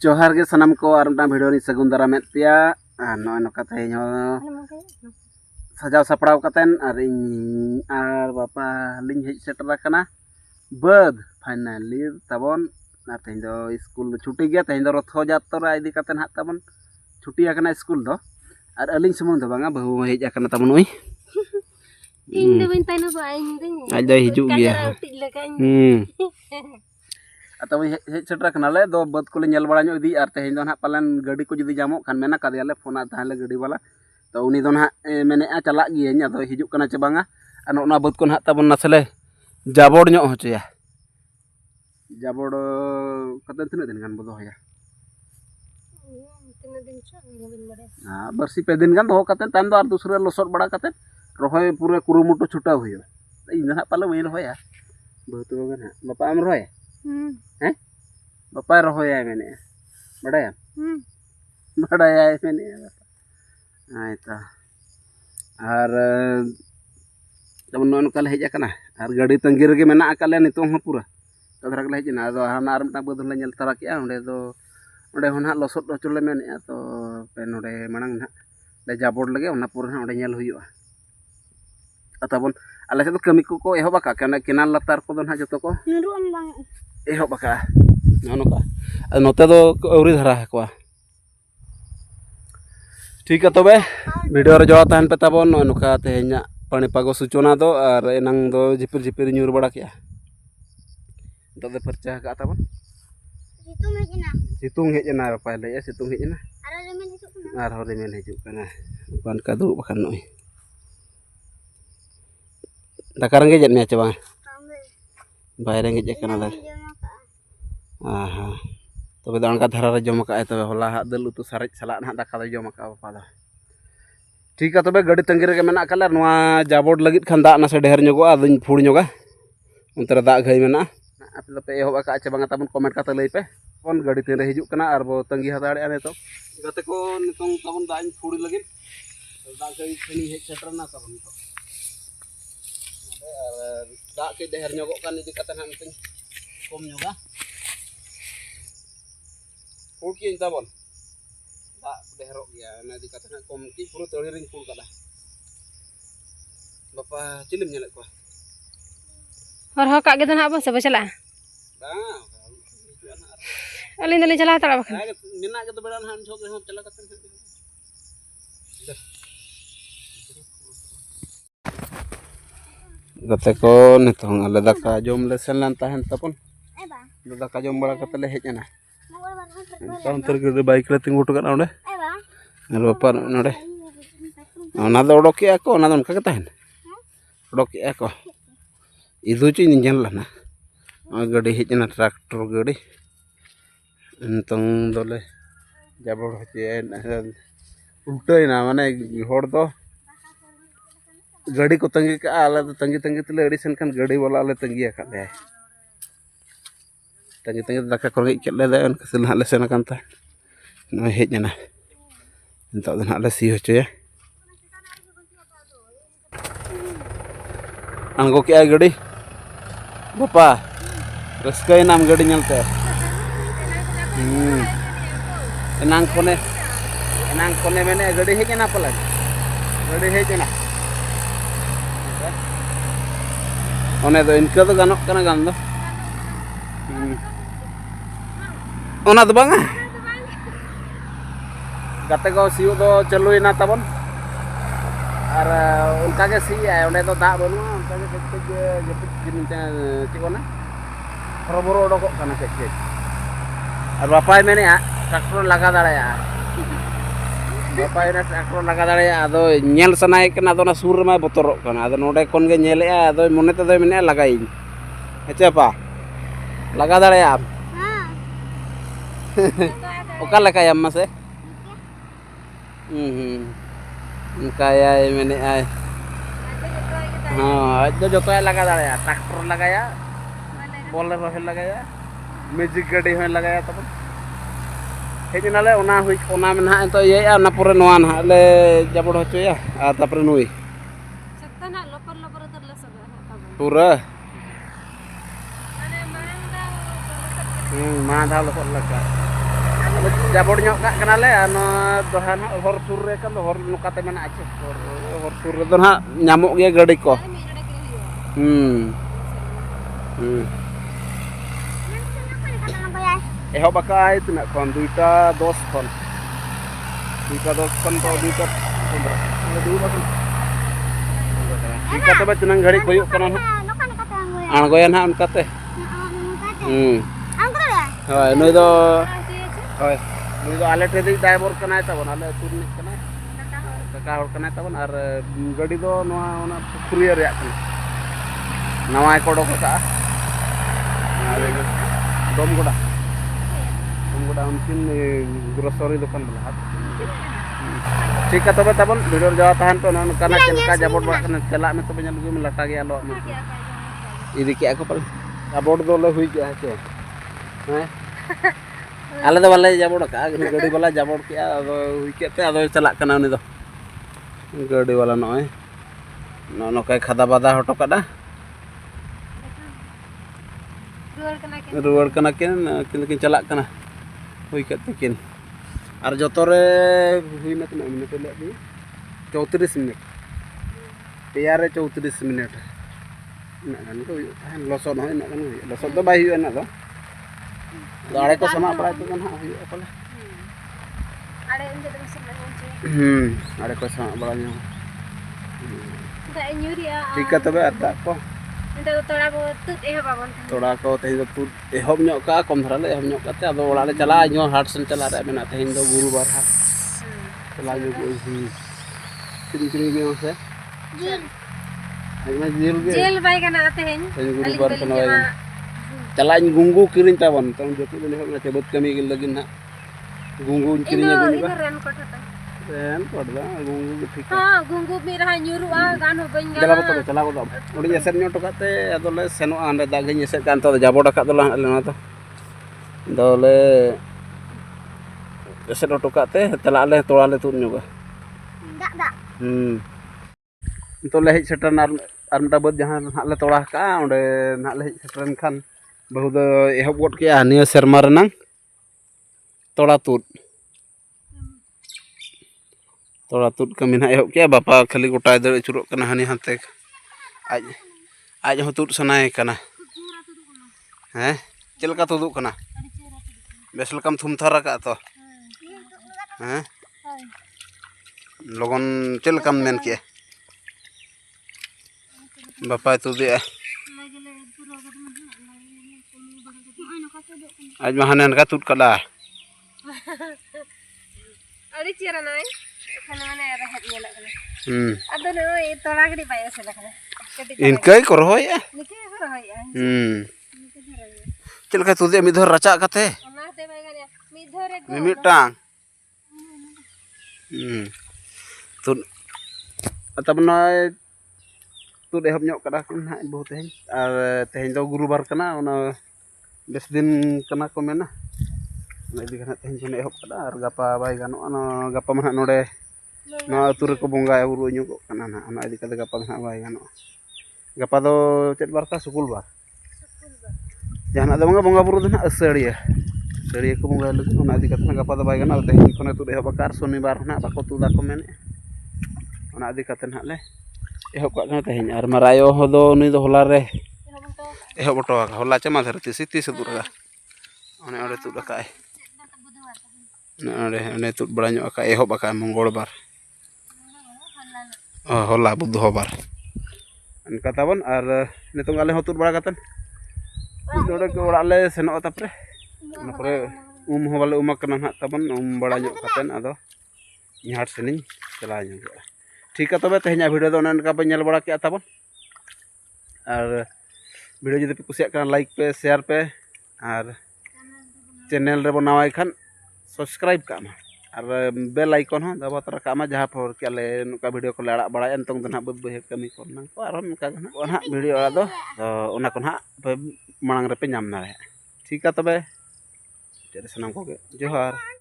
जोहार के सनम को और भिडियो नि सगुन दारामेद पेया नय नका तेहेन सजाव सपड़ाव कतेन और बापा लिंग हेज सेटर कना बद फाइनली तबन तेहेन दो स्कूल छुट्टी गया तेहेन दो रथ यात्रा इदी कतेन हाथ तबन छुट्टी आकना स्कूल दो और अलिंग सुमुंग दो बांगा बहु हेज आकना तबन ओई इन दो बिन ताइनो बा इन दो आज दो हिजू गया तब हेज सेटर कनाले दो बद को नेल बड़ा ᱧᱚᱜ इदी और तेहेन दो ना पालन गाड़ी को जुदी जामो खान मेना कादियाले फोन ताहले गाड़ी वाला तो उनी दो ना मेने चला गियाኝ आदो हिजुक कना चे बांगा और नोना बद को ना तबन नासले जाबोड़ ᱧᱚᱜ होचया जाबोड़ कतन तिना दिन गान बदो होया तिना दिन छ बिन बड़े बरसी पे दिन गान दो कतन ताम दो और दूसरे लसोट बड़ा कतन रहोय पूरे कुरुमुटो छुटा हुयो इन ना पाले वही रहोया बहुत गन बापा आम रहोय हैं बापा रहोया मैंने बड़ाया बड़ाया मैंने आयता और तब नोनका हेज आकना और गाड़ी तंगी रगे मेना आकाले नितो हो पूरा तदरा के हेजना आदो हाना आर मटा बदल नेल तरा के ओंडे दो ओंडे होना लसोट होचले मेने तो पे नोडे मांग ना ले जाबोड़ लगे ओना पूरा ओंडे नेल हुयो तबन आले से तो कमी को एहो बाका के केनाल लतार को ना जतो को नरुन बांग एहो बाका नोनका नोते दो औरी धरा है को ठीक है तबे वीडियो रे जो तहन पे तबन नोका तेहेना पानी पागो सूचना दो और एनांग दो झिपिर झिपिर ᱧᱩᱨ बड़ा के तो दे फरचा का तबन सितुंग हेजना पहले सितुंग हेजना और रिमेल हिजुक कना पान का दुब बखन नय दाका रंगे जने चे बांग बाय रंगे जे कना दा आहा तबे दाणका धारा रे जम का तबे होला हा दल उतु सारेज सला ना दाका दा जम का बापा दा ठीक है तबे गाड़ी तंगी रे मेना काले नोआ जाबोड़ लगित खान दा ना से ढेर ᱧᱚᱜᱚᱜᱼᱟ अदुñ फुड़ ᱧᱚᱜᱟ उनतरे दा घाई मेना आपे दो पे एहो बाका चे बांगा तबन कमेंट काते लई पे फोन गाड़ी तेरे हिजुक कना और बो तंगी हदाड़े आने तो गते को नितों तबन दा इन फुड़ लगित दा घाई खनी हेज सेटर ना तबन तो और दा के ढेर ᱧᱚᱜᱚᱜ कान इदी काते ना नितों कम ᱧᱚᱜᱟ फुड़ की तबन दा ढेरोग गया ना इदी काते ना कम की पूरा तड़ी रिंग फुड़ कदा बापा चिलिम नेले को और हो का के ना बस सब चला अलिन दली चला तड़ा बखन मेना के तो बड़ा हम छोक हम चला कतन गते को नितों आले दाका जम ले सेन लान ताहन तपन दाका जम बड़ा कतले हेजना काउंटर के बाइक रे तिंगु टका ओंडे और बापा नोडे ओना दो ओडोके को ओना दन का ताहन ओडोके को इदु ची निजन लाना गाड़ी हेजना ट्रैक्टर गाड़ी नितों दोले जाबोड़ होचे उल्टाइना माने होड़ दो गाड़ी को तंगी का आले तो तंगी तंगी तले अड़ी सेन खान गाड़ी वाला आले तंगी आका ले तंगी तंगी दाका करगे केले दे उनका से हाले सेन कांता न हेजना नितो दन हाले सी होचया आंगो के गाड़ी बापा रस्काई नाम गाड़ी नलते एनांग कोने मैंने गाड़ी हेजना पला गाड़ी हेजना ओने दो इनका तो गानोक कना गान दो ओना तो बांगा गाते को सियो दो चलुइना तबन और उनका के सी है ओने तो दा बनु उनका के जपट चिकोना बरोबरो ओडोक कना के और बापाय मैंने ट्रैक्टर लगा दाड़ाया बापाय ना ट्रैक्टर लगा दाड़ाया आदो नेल सनाय कना दो ना सुर मा बतरो कना आदो नोडे कोन गे नेले आदो मने ते दो मेने लगाई अच्छा पा लगा दाड़ाया हां ओका लगा यम से उनका या मैंने आए हां आज तो जो तो लगा दाड़ाया ट्रैक्टर लगाया बोलेरो है लगाया मैजिक गाड़ी है लगाया तब हेजनाले ओना हुई ओना में ना तो ये ना पूरे नोआ ना ले जाबड़ होचया आ तापर नुई सकता ना लपर लपर तर ल सब पूरा मां धा लपर लगा jabor nyok kak kenal ya no dohan hor sur re kan hor nukate mana aja hor sur re doh nyamuk ge gede ko ehok bakai itu nak kon duita 2 kon to duita Ika to ba tunang gari koyuk kana anggoyan ha unkate hoy noi do hoy noi do ale te driver kana tabon ale turni kana kaka hor kana tabon ar gadi do noa ona courier ya kana nawa ko do ka dom goda mungkin grocery dukan belahat ठीक है तबे तबन video जवा tahan पे none kana Chanka जबोट बा kana चला में तबे लगे में लटा गया लो में इदी के को पल जबोट दो ले हुई गया है हैं आले दो वाले जबोट का गाड़ी वाला जबोट के अदो हुई के ते अदो चला kana उनी दो गाड़ी वाला नय नो कई खदा बादा हटो कदा रुवर kana किन चला kana हुई के किन और जोतरे हुई ना तना मिनट ले दी 34 मिनट तैयार 34 मिनट ना गन को लसो न ना गन लसो तो बाई हुई ना तो आड़े को समा पड़ा तो गन हुई पले आड़े इंजे तो सब आड़े को समा बड़ा न्यो दा न्यूरिया ठीक है तबे आता को इंटे तोड़ा को तुत एहो बाबन तोड़ा को तेज तो तुत एहो न्यो का कम धरा ले एहो न्यो काते अदो ओड़ा ले चला न्यो हाट सन चला रे मेना तेज दो गुरुवार हा चला न्यो को किन गे से जेल बाई कना आते हैं गुरुवार कना चला गुंगू किरिन ताबन तम जति ले हो ना चबत कमी के लगिन ना गुंगू किरिन गुनी बा रेन पड़दा गुंगू ठीक हां गुंगू में रहा न्यूरुआ गान हो बन गया चला को ओडी एसर न्यो टकाते अदले सेनो आंडे दागे एसर कान तो जाबो डका दला लेना तो दले एसर टकाते चला ले तोड़ा ले तुर न्योगा दा तो ले हेज सेटर आर मटा बद जहां ले तोड़ा का ओंडे ना ले हेज सेटरन खान बहु दो एहब गोट के निया शर्मा रनंग तोड़ा तुर तोड़ा तुद कमी ना एहब के बापा खाली गोटा दर चुरो कना हानि हाते आज हो तुद सनाय कना हैं चलका तुदु कना बेस लकम थुम थारा का तो हैं लगन चलकम मेन के बापा तुदे आज महाने का तुद कला अरे चेरा नाय इनके को रहोय चलका तुदे मिधर रचा कते मिमिटांग तुद तब नय तुद एहब न्यो कदा कुन हा बहुत तेहें दो गुरुवार कना ओना बेस दिन कना को मेना इदी कना तेहें जने एहब कदा और गपा बाय गानो गपा मा नोडे ना अतुर को बोंगा उरु न्यू को कना ना ओना इदी कदा गपा ना बाय गानो गपा दो चेत बार का सुकुल बार जहाना दो बोंगा बुरु दना असड़िया सड़िया को बोंगा लग ओना इदी कदा गपा दो बाय गानो तेहें कोने तुद एहब कार शनिवार ना बाको तुदा को मेने ओना इदी कदा ना ले एहब का तेहें और मारायो हो दो उनी दो होला रे एहब बटो होला चमा धरती सिती से दुरगा ओने ओडे तुदा का ने तुद बड़ा न्यो का एहब का मंगलवार होला बुधवार अनका ताबन और नितों आले हो तुद बड़ा कतन नोडे के ओड़ा ले सेनो तापरे नपरे हो बाले कना ना ताबन बड़ा न्यो कतन आदो इहाट सेनी चला न्यो ठीक है तबे तेहें वीडियो दो अनका पे नेल बड़ा के ताबन और वीडियो जदि पे कुसिया का लाइक पे शेयर पे और चैनल रे बनावाई खान सब्सक्राइब का और बेल आइकन हो दबा तर का जहाँ पर के ले नुका वीडियो को अड़ा बड़ा नितों दो ना बद बहे कमी को ना को आरो नुका ना वीडियो अड़ा दो ओना को ना पे मांग रे पे नाम ना ठीक है तबे सनाम को जोहार।